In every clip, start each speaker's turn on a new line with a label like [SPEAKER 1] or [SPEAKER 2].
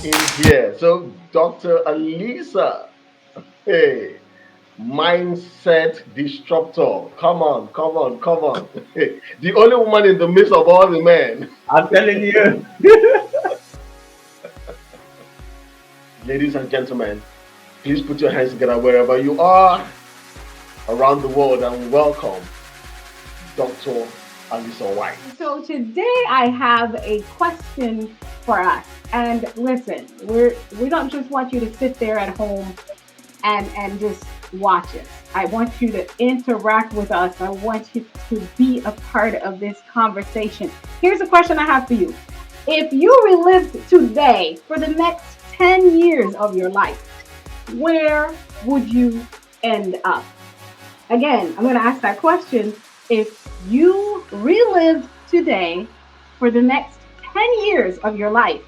[SPEAKER 1] in here. So, Dr. Alisa, hey, mindset disruptor. Come on, come on, come on. The only woman in the midst of all the men.
[SPEAKER 2] I'm telling you.
[SPEAKER 1] Ladies and gentlemen, please put your hands together wherever you are around the world and welcome Dr. Alisa White.
[SPEAKER 3] So today I have a question for us. And listen, we don't just want you to sit there at home and just watch us. I want you to interact with us. I want you to be a part of this conversation. Here's a question I have for you. If you relived today for the next 10 years of your life, where would you end up? Again, I'm going to ask that question. If you relived today for the next 10 years of your life,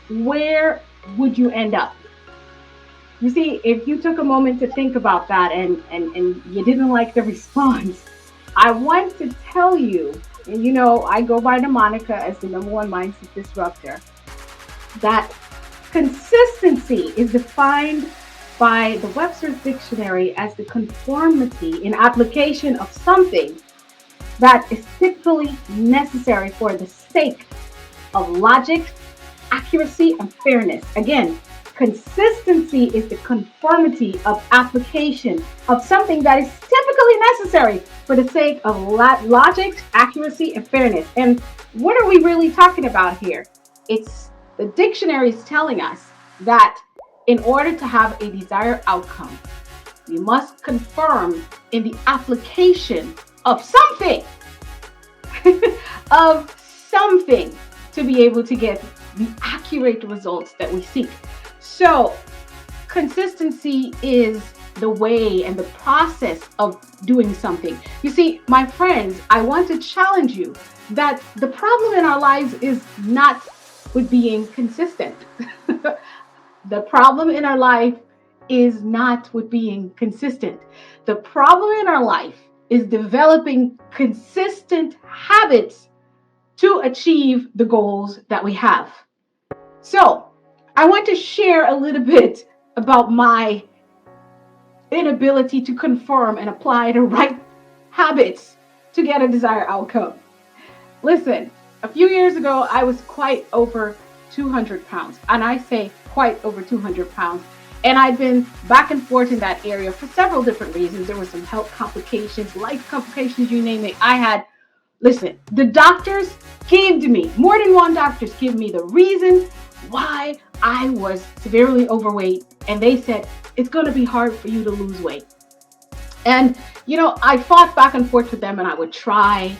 [SPEAKER 3] where would you end up? You see, if you took a moment to think about that and you didn't like the response, I want to tell you, and you know, I go by the moniker as the number one mindset disruptor, that consistency is defined by the Webster's Dictionary as the conformity in application of something that is typically necessary for the sake of logic, accuracy, and fairness. Again, consistency is the conformity of application of something that is typically necessary for the sake of logic, accuracy, and fairness. And what are we really talking about here? It's the dictionary is telling us that in order to have a desired outcome, you must confirm in the application of something, of something to be able to get the accurate results that we seek. So, consistency is the way and the process of doing something. You see, my friends, I want to challenge you that the problem in our lives is not with being consistent. The problem in our life is not with being consistent. The problem in our life is developing consistent habits to achieve the goals that we have. So, I want to share a little bit about my inability to conform and apply the right habits to get a desired outcome. Listen, a few years ago, I was quite over 200 pounds, and I say quite over 200 pounds. And I'd been back and forth in that area for several different reasons. There were some health complications, life complications, you name it. Listen, the doctors gave to me, more than one doctors gave me the reason why I was severely overweight. And they said, it's going to be hard for you to lose weight. And, you know, I fought back and forth with them and I would try.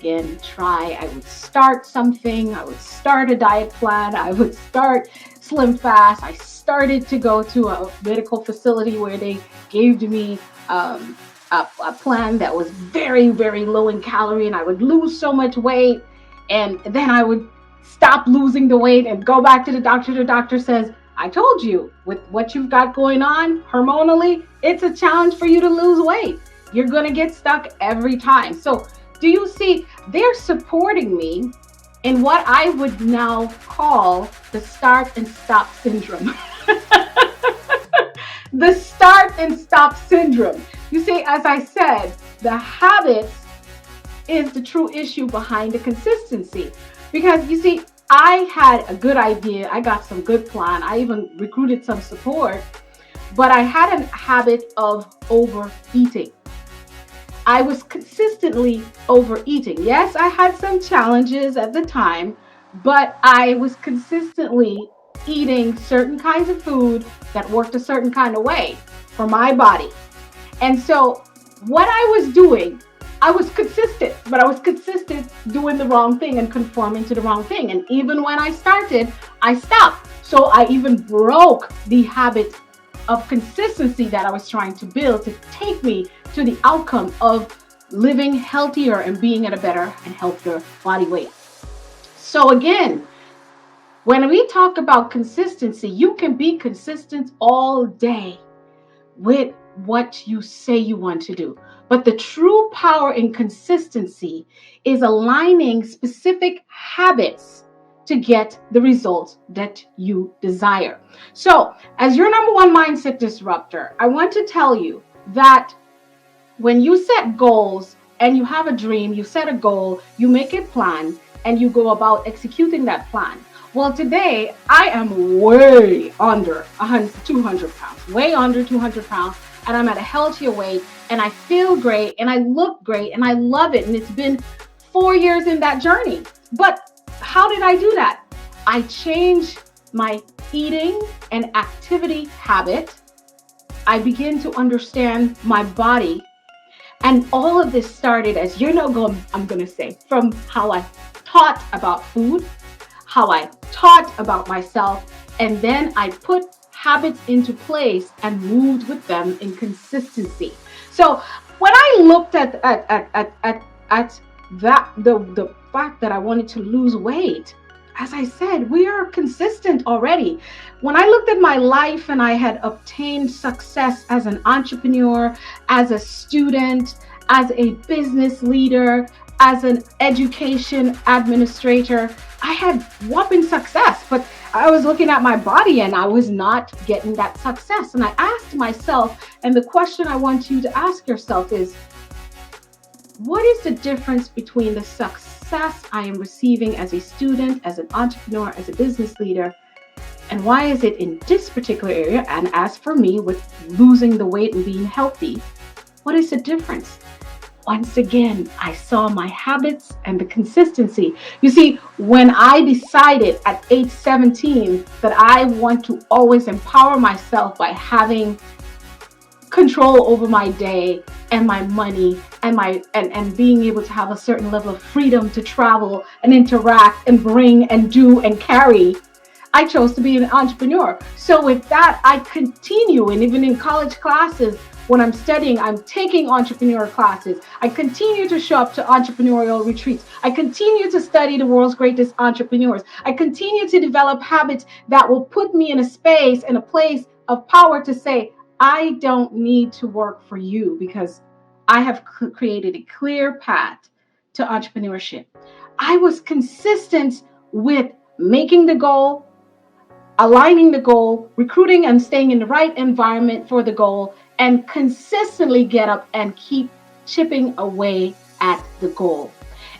[SPEAKER 3] I would start something. I would start a diet plan. I would start Slim Fast. I started to go to a medical facility where they gave to me a plan that was very, very low in calorie, and I would lose so much weight. And then I would stop losing the weight and go back to the doctor. The doctor says, I told you, with what you've got going on hormonally, it's a challenge for you to lose weight. You're going to get stuck every time. So, do you see, they're supporting me in what I would now call the start and stop syndrome. The start and stop syndrome. You see, as I said, the habits is the true issue behind the consistency. Because you see, I had a good idea. I got some good plan. I even recruited some support, but I had a habit of overeating. I was consistently overeating. Yes, I had some challenges at the time, but I was consistently eating certain kinds of food that worked a certain kind of way for my body. And so what I was doing, I was consistent, but I was consistent doing the wrong thing and conforming to the wrong thing. And even when I started, I stopped. So I even broke the habit of consistency that I was trying to build to take me to the outcome of living healthier and being at a better and healthier body weight. So again, when we talk about consistency, you can be consistent all day with what you say you want to do. But the true power in consistency is aligning specific habits to get the results that you desire. So, as your number one mindset disruptor, I want to tell you that when you set goals and you have a dream, you set a goal, you make a plan, and you go about executing that plan. Well, today I am way under 200 pounds, way under 200 pounds, and I'm at a healthier weight, and I feel great, and I look great, and I love it. And it's been 4 years in that journey. But how did I do that? I changed my eating and activity habit. I begin to understand my body, and all of this started, as you're not going, I'm going to say, from how I taught about food, how I taught about myself, and then I put habits into place and moved with them in consistency. So when I looked at that the fact that I wanted to lose weight, as I said, we are consistent already. When I looked at my life and I had obtained success as an entrepreneur, as a student, as a business leader, as an education administrator, I had whopping success, but I was looking at my body and I was not getting that success. And I asked myself, and the question I want you to ask yourself is, what is the difference between the success I am receiving as a student, as an entrepreneur, as a business leader, and why is it in this particular area? And as for me, with losing the weight and being healthy, what is the difference? Once again, I saw my habits and the consistency. You see, when I decided at age 17 that I want to always empower myself by having control over my day and my money and and being able to have a certain level of freedom to travel and interact and bring and do and carry, I chose to be an entrepreneur. So with that, I continue, and even in college classes, when I'm studying, I'm taking entrepreneur classes. I continue to show up to entrepreneurial retreats. I continue to study the world's greatest entrepreneurs. I continue to develop habits that will put me in a space and a place of power to say, I don't need to work for you because I have created a clear path to entrepreneurship. I was consistent with making the goal, aligning the goal, recruiting and staying in the right environment for the goal, and consistently get up and keep chipping away at the goal.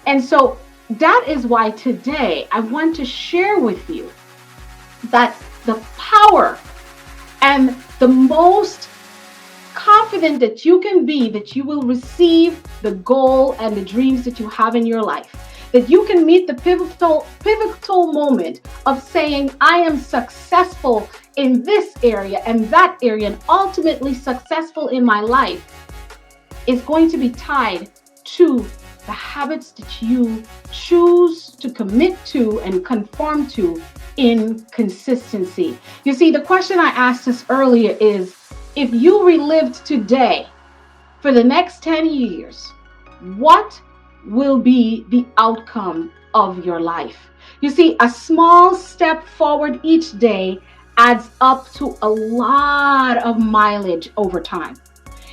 [SPEAKER 3] And so that is why today I want to share with you that the power and the most confident that you can be that you will receive the goal and the dreams that you have in your life, that you can meet the pivotal moment of saying, I am successful in this area and that area and ultimately successful in my life, is going to be tied to the habits that you choose to commit to and conform to in consistency. You see, the question I asked us earlier is, if you relived today for the next 10 years, what will be the outcome of your life? You see, a small step forward each day adds up to a lot of mileage over time.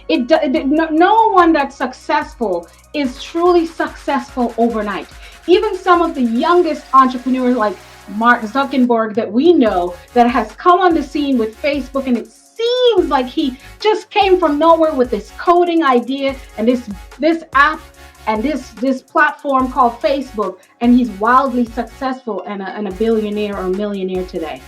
[SPEAKER 3] No one that's successful is truly successful overnight. Even some of the youngest entrepreneurs like Mark Zuckerberg that we know that has come on the scene with Facebook, and it seems like he just came from nowhere with this coding idea and this app and this platform called Facebook, and he's wildly successful and a billionaire or millionaire today.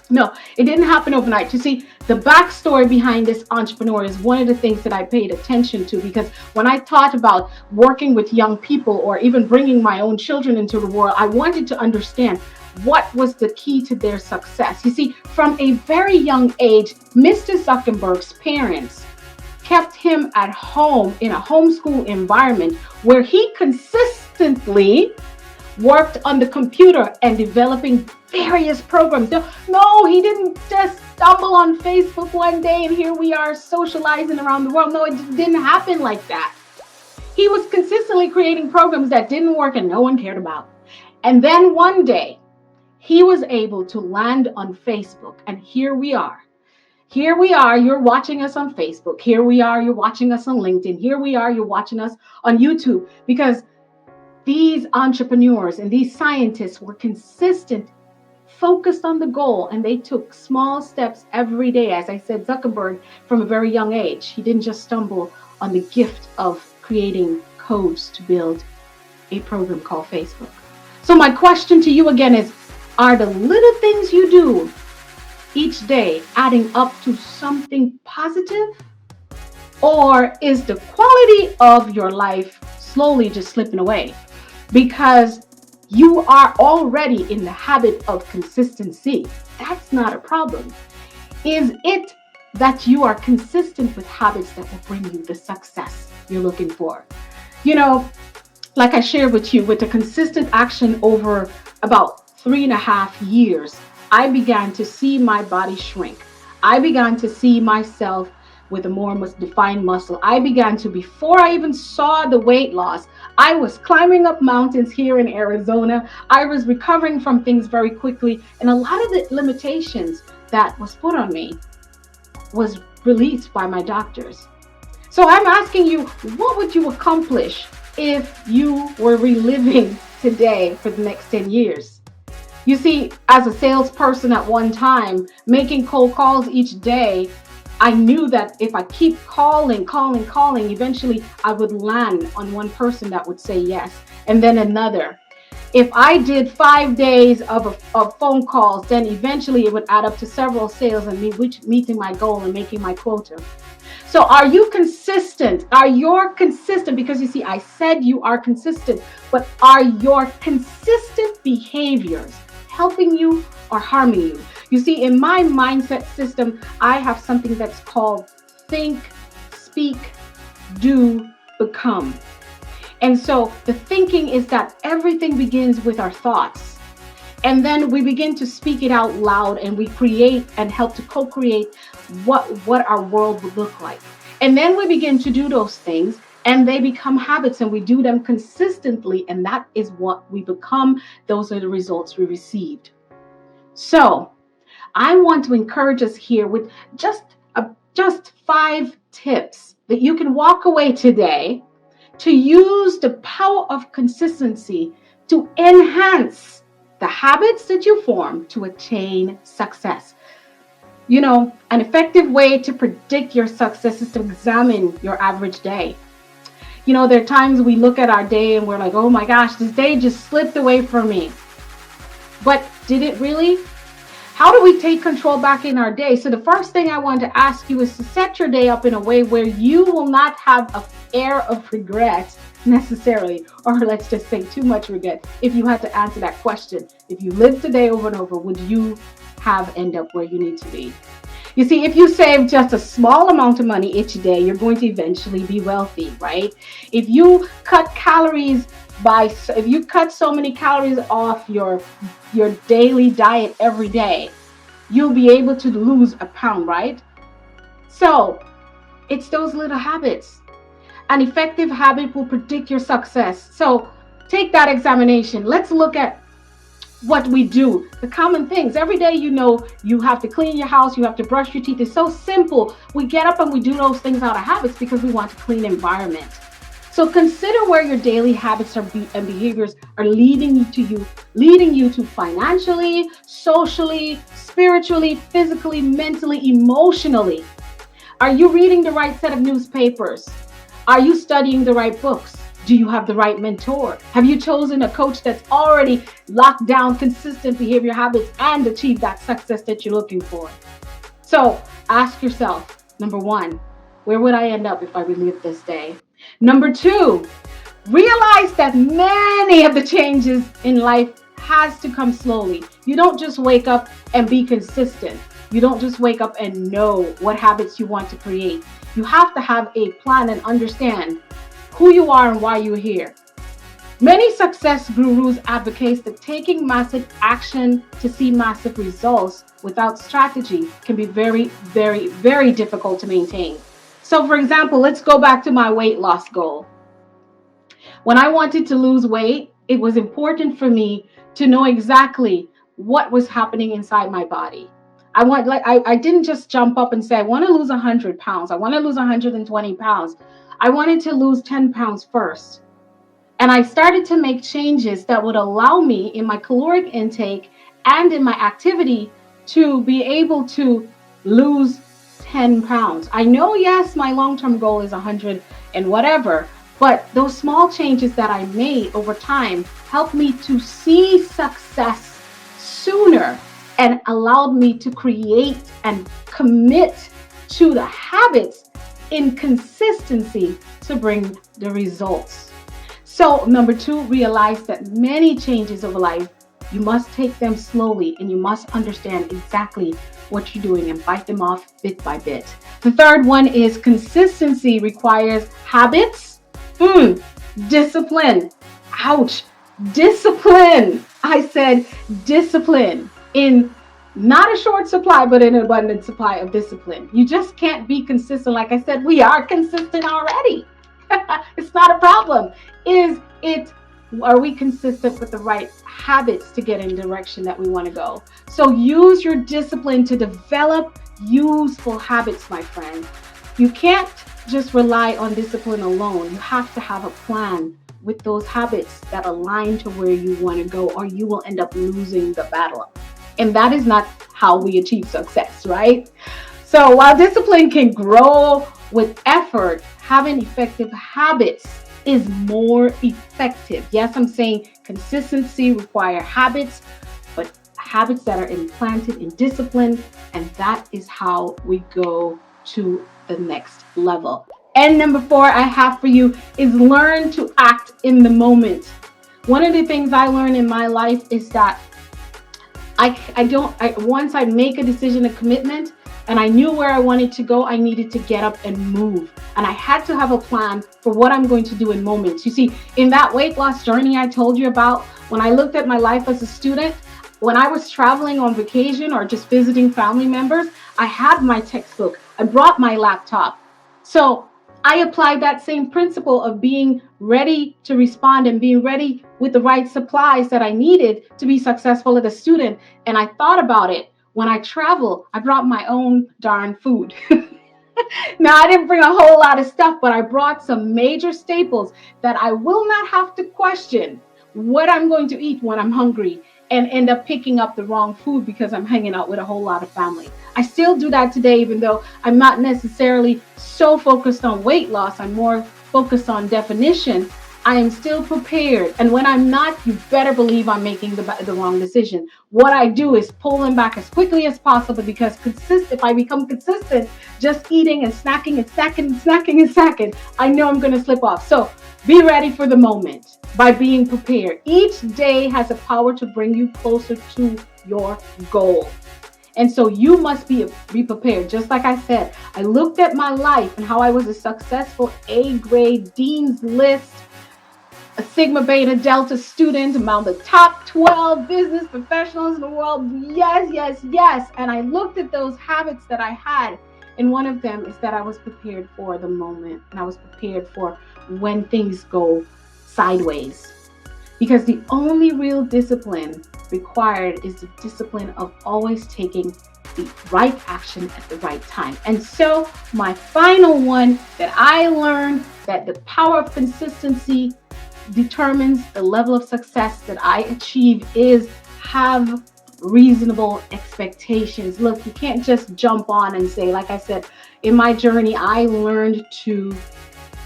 [SPEAKER 3] No, it didn't happen overnight. You see, the backstory behind this entrepreneur is one of the things that I paid attention to, because when I thought about working with young people or even bringing my own children into the world, I wanted to understand what was the key to their success. You see, from a very young age, Mr. Zuckerberg's parents kept him at home in a homeschool environment where he consistently worked on the computer and developing various programs. No, he didn't just stumble on Facebook one day and here we are socializing around the world. No, it just didn't happen like that. He was consistently creating programs that didn't work and no one cared about. And then one day, he was able to land on Facebook, and here we are. Here we are, you're watching us on Facebook. Here we are, you're watching us on LinkedIn. Here we are, you're watching us on YouTube, because These entrepreneurs and these scientists were consistent, focused on the goal, and they took small steps every day. As I said, Zuckerberg, from a very young age, he didn't just stumble on the gift of creating codes to build a program called Facebook. So, my question to you again is, are the little things you do each day adding up to something positive? Or is the quality of your life slowly just slipping away? Because you are already in the habit of consistency. That's not a problem. Is it that you are consistent with habits that will bring you the success you're looking for? You know, like I shared with you, with the consistent action over about 3.5 years, I began to see my body shrink. I began to see myself with a more defined muscle. I began to, before I even saw the weight loss, I was climbing up mountains here in Arizona. I was recovering from things very quickly. And a lot of the limitations that was put on me was released by my doctors. So I'm asking you, what would you accomplish if you were reliving today for the next 10 years? You see, as a salesperson at one time, making cold calls each day, I knew that if I keep calling, eventually I would land on one person that would say yes, and then another. If I did 5 days of phone calls, then eventually it would add up to several sales and me meeting my goal and making my quota. So are you consistent? Are you consistent? Because you see, I said you are consistent, but are your consistent behaviors helping you or harming you? You see, in my mindset system, I have something that's called think, speak, do, become. And so the thinking is that everything begins with our thoughts. And then we begin to speak it out loud, and we create and help to co-create what our world would look like. And then we begin to do those things, and they become habits, and we do them consistently, and that is what we become. Those are the results we received. So I want to encourage us here with just 5 tips that you can walk away today to use the power of consistency to enhance the habits that you form to attain success. You know, an effective way to predict your success is to examine your average day. You know, there are times we look at our day and we're like, oh my gosh, this day just slipped away from me. But did it really? How do we take control back in our day? So the first thing I want to ask you is to set your day up in a way where you will not have an air of regret necessarily, or let's just say too much regret. If you had to answer that question, if you lived today over and over, would you end up where you need to be? You see, if you save just a small amount of money each day, you're going to eventually be wealthy, right? If you cut so many calories off your daily diet every day, you'll be able to lose a pound, right? So it's those little habits. An effective habit will predict your success. So take that examination. Let's look at what we do, the common things. Every day, you know, you have to clean your house, you have to brush your teeth. It's so simple. We get up and we do those things out of habits because we want a clean environment. So consider where your daily habits and behaviors are leading you to financially, socially, spiritually, physically, mentally, emotionally. Are you reading the right set of newspapers? Are you studying the right books? Do you have the right mentor? Have you chosen a coach that's already locked down consistent behavior habits and achieved that success that you're looking for? So ask yourself, number 1, where would I end up if I relive this day? Number 2, realize that many of the changes in life has to come slowly. You don't just wake up and be consistent. You don't just wake up and know what habits you want to create. You have to have a plan and understand who you are and why you're here. Many success gurus advocate that taking massive action to see massive results without strategy can be very, very, very difficult to maintain. So for example, let's go back to my weight loss goal. When I wanted to lose weight, it was important for me to know exactly what was happening inside my body. I didn't just jump up and say, I want to lose 100 pounds. I want to lose 120 pounds. I wanted to lose 10 pounds first. And I started to make changes that would allow me in my caloric intake and in my activity to be able to lose 10 pounds. I know, yes, my long term goal is 100 and whatever, but those small changes that I made over time helped me to see success sooner and allowed me to create and commit to the habits in consistency to bring the results. So, number two, realize that many changes of life, you must take them slowly and you must understand exactly what you're doing and bite them off bit by bit. The third one is consistency requires habits, discipline. Ouch, discipline. I said discipline in not a short supply, but an abundant supply of discipline. You just can't be consistent. Like I said, we are consistent already. It's not a problem. Is it, are we consistent with the right habits to get in the direction that we want to go? So use your discipline to develop useful habits, my friend. You can't just rely on discipline alone. You have to have a plan with those habits that align to where you want to go, or you will end up losing the battle. And that is not how we achieve success, right? So while discipline can grow with effort, having effective habits is more effective. Yes, I'm saying consistency require habits, but habits that are implanted in discipline, and that is how we go to the next level. And number four I have for you is learn to act in the moment. One of the things I learned in my life is that once I make a decision, a commitment, and I knew where I wanted to go, I needed to get up and move. And I had to have a plan for what I'm going to do in moments. You see, in that weight loss journey I told you about, when I looked at my life as a student, when I was traveling on vacation or just visiting family members, I had my textbook. I brought my laptop. So I applied that same principle of being ready to respond and being ready with the right supplies that I needed to be successful as a student. And I thought about it. When I travel, I brought my own darn food. Now, I didn't bring a whole lot of stuff, but I brought some major staples that I will not have to question what I'm going to eat when I'm hungry and end up picking up the wrong food because I'm hanging out with a whole lot of family. I still do that today, even though I'm not necessarily so focused on weight loss. I'm more focused on definition. I am still prepared. And when I'm not, you better believe I'm making the wrong decision. What I do is pull them back as quickly as possible, because if I become consistent, just eating and snacking and snacking and snacking and snacking, I know I'm going to slip off. So be ready for the moment by being prepared. Each day has a power to bring you closer to your goal. And so you must be prepared. Just like I said, I looked at my life and how I was a successful A-grade, Dean's List, a Sigma Beta Delta student, among the top 12 business professionals in the world. Yes, yes, yes. And I looked at those habits that I had. And one of them is that I was prepared for the moment, and I was prepared for when things go sideways. Because the only real discipline required is the discipline of always taking the right action at the right time. And so my final one that I learned, that the power of consistency determines the level of success that I achieve, is have reasonable expectations. Look, you can't just jump on and say, like I said, in my journey, I learned to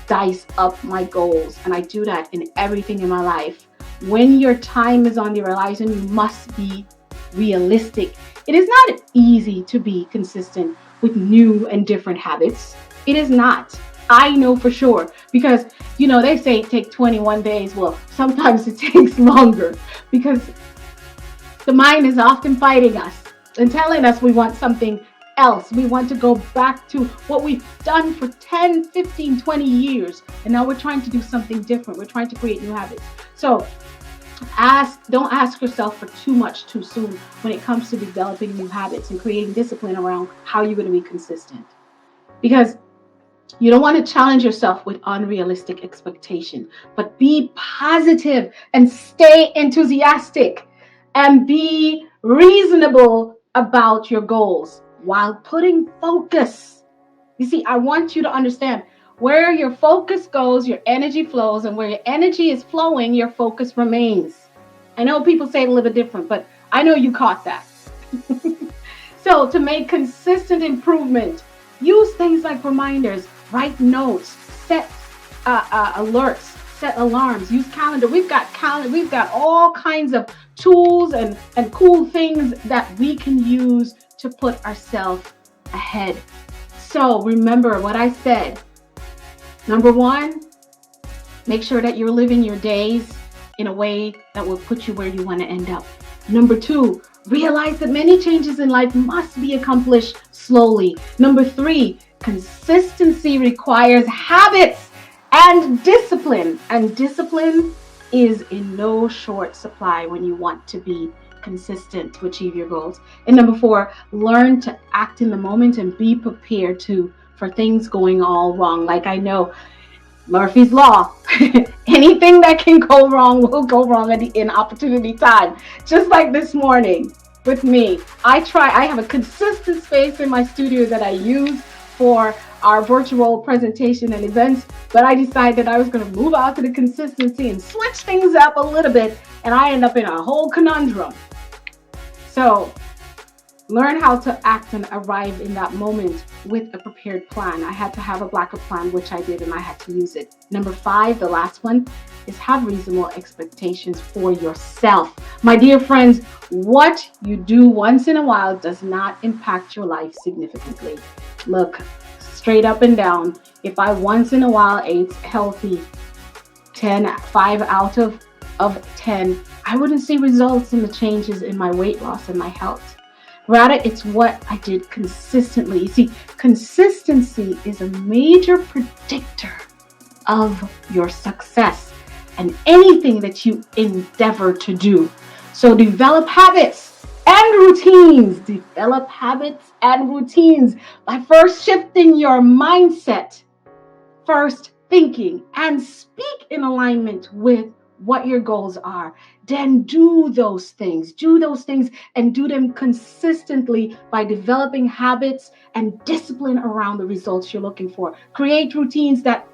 [SPEAKER 3] dice up my goals, and I do that in everything in my life. When your time is on the horizon, you must be realistic. It is not easy to be consistent with new and different habits. It is not. I know for sure, because they say take 21 days. Well, sometimes it takes longer, because the mind is often fighting us and telling us we want something else. We want to go back to what we've done for 10, 15, 20 years. And now we're trying to do something different. We're trying to create new habits. So don't ask yourself for too much too soon when it comes to developing new habits and creating discipline around how you're going to be consistent. Because you don't want to challenge yourself with unrealistic expectation, but be positive and stay enthusiastic and be reasonable about your goals while putting focus. You see, I want you to understand, Where your focus goes, your energy flows, and where your energy is flowing, your focus remains. I know people say it a little bit different, but I know you caught that. So, to make consistent improvement, use things like reminders, write notes, set alerts, set alarms, use calendar. We've got calendar, we've got all kinds of tools and cool things that we can use to put ourselves ahead. So, remember what I said. Number one, make sure that you're living your days in a way that will put you where you want to end up. Number two, realize that many changes in life must be accomplished slowly. Number three, consistency requires habits and discipline. And discipline is in no short supply when you want to be consistent to achieve your goals. And number four, learn to act in the moment and be prepared to for things going all wrong. Like I know Murphy's Law. Anything that can go wrong will go wrong in opportunity time. Just like this morning with me. I have a consistent space in my studio that I use for our virtual presentation and events, but I decided I was going to move out to the consistency and switch things up a little bit, and I end up in a whole conundrum. So learn how to act and arrive in that moment with a prepared plan. I had to have a backup plan, which I did, and I had to use it. Number five, the last one, is have reasonable expectations for yourself. My dear friends, what you do once in a while does not impact your life significantly. Look, straight up and down, if I once in a while ate healthy, 5 out of 10, I wouldn't see results in the changes in my weight loss and my health. Rather, it's what I did consistently. You see, consistency is a major predictor of your success and anything that you endeavor to do. So develop habits and routines. Develop habits and routines by first shifting your mindset, first thinking, and speak in alignment with what your goals are. Then do those things and do them consistently by developing habits and discipline around the results you're looking for. Create routines that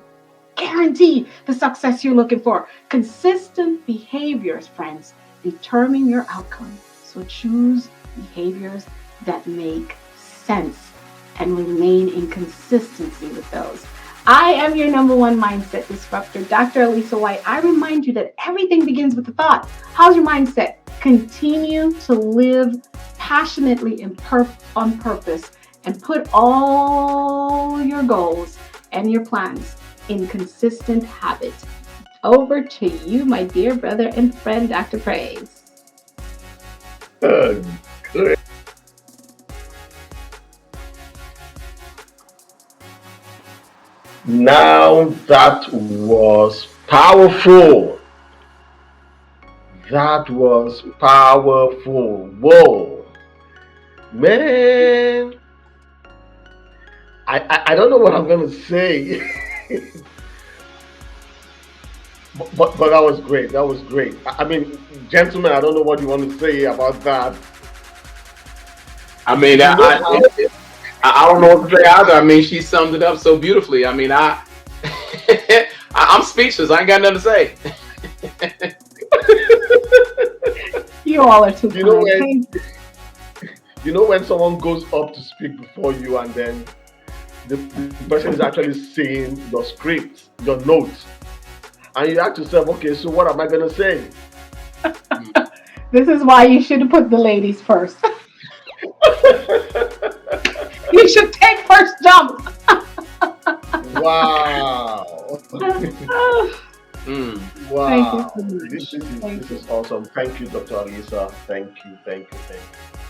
[SPEAKER 3] guarantee the success you're looking for. Consistent behaviors, friends, determine your outcome. So choose behaviors that make sense and remain in consistency with those. I am your number one mindset disruptor, Dr. Alisa White. I remind you that everything begins with the thought. How's your mindset? Continue to live passionately and on purpose and put all your goals and your plans in consistent habit. Over to you, my dear brother and friend, Dr. Praise.
[SPEAKER 1] Good. Now that was powerful. That was powerful. Whoa, man. I don't know what I'm gonna say, but that was great. That was great. I mean, gentlemen, I don't know what you want to say about that.
[SPEAKER 2] I mean,
[SPEAKER 1] You know how
[SPEAKER 2] I don't know what to say either. I mean, she summed it up so beautifully. I mean, I'm speechless. I ain't got nothing to say.
[SPEAKER 3] You all are too
[SPEAKER 1] you know
[SPEAKER 3] kind.
[SPEAKER 1] when
[SPEAKER 3] Thank
[SPEAKER 1] when someone goes up to speak before you, and then the person is actually saying your script, your notes, and you ask yourself, okay, so what am I gonna say?
[SPEAKER 3] you. This is why you should put the ladies first. You should take first jump.
[SPEAKER 1] Wow.
[SPEAKER 2] Mm.
[SPEAKER 3] Thank you
[SPEAKER 1] Wow.
[SPEAKER 3] so
[SPEAKER 1] This,
[SPEAKER 3] much.
[SPEAKER 1] this is
[SPEAKER 3] Thank
[SPEAKER 1] this
[SPEAKER 3] you.
[SPEAKER 1] is awesome. Thank you, Dr. Alisa. Thank you, thank you, thank you.